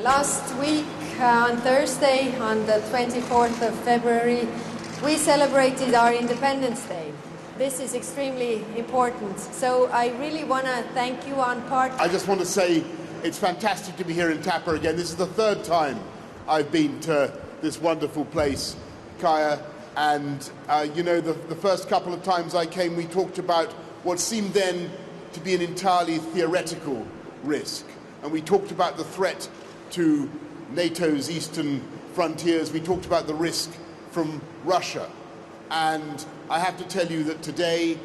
Last week, on Thursday, on the 24th of February, we celebrated our Independence Day. This is extremely important. So I really want to thank you on part. I just want to say it's fantastic to be here in Tapa again. This is the third time I've been to this wonderful place, Kaya. And, you know, the first couple of times I came, we talked about what seemed then to be an entirely theoretical risk. And we talked about the threat to NATO's eastern frontiers. We talked about the risk from Russia. And I have to tell you that today,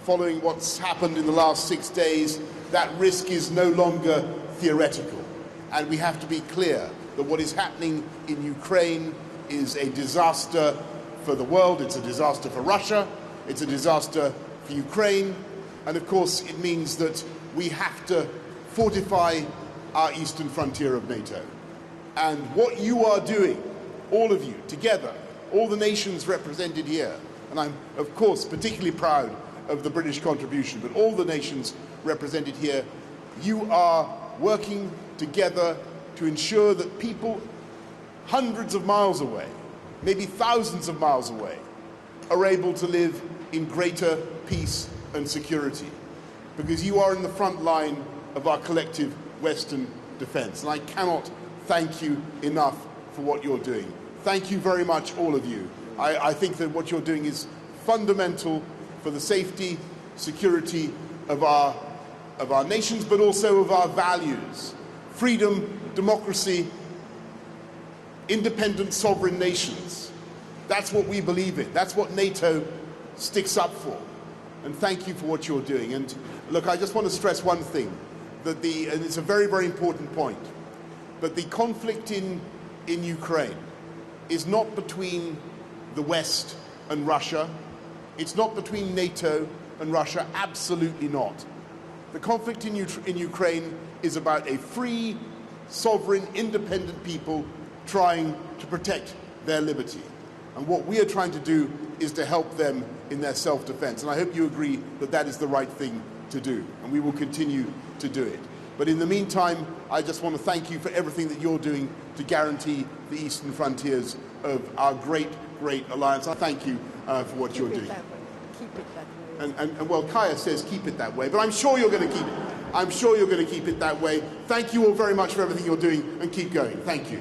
following what's happened in the last 6 days, that risk is no longer theoretical. And we have to be clear that what is happening in Ukraine is a disaster for the world, it's a disaster for Russia, it's a disaster for Ukraine, and of course it means that we have to fortify our eastern frontier of NATO. And what you are doing, all of you, together, all the nations represented here, and I'm of course particularly proud of the British contribution, but all the nations represented here, you are working together to ensure that people hundreds of miles away, maybe thousands of miles away, are able to live in greater peace and security. Because you are in the front line of our collective Western defense. And I cannot thank you enough for what you're doing. Thank you very much, all of you. I think that what you're doing is fundamental for the safety, security of our nations, but also of our values. Freedom, democracy, independent sovereign nations. That's what we believe in. That's what NATO sticks up for. And thank you for what you're doing. And look, I just want to stress one thing, that and it's a very, very important point, but the conflict in Ukraine is not between the West and Russia. It's not between NATO and Russia, absolutely not. The conflict in Ukraine is about a free, sovereign, independent people trying to protect their liberty. And what we are trying to do is to help them in their self-defense. And I hope you agree that that is the right thing to do, and we will continue to do it. But in the meantime, I just want to thank you for everything that you're doing to guarantee the eastern frontiers of our great, great alliance. I thank you for what you're doing. Keep it that way. And well, Kaya says keep it that way, but I'm sure you're going to keep it. I'm sure you're going to keep it that way. Thank you all very much for everything you're doing, and keep going. Thank you.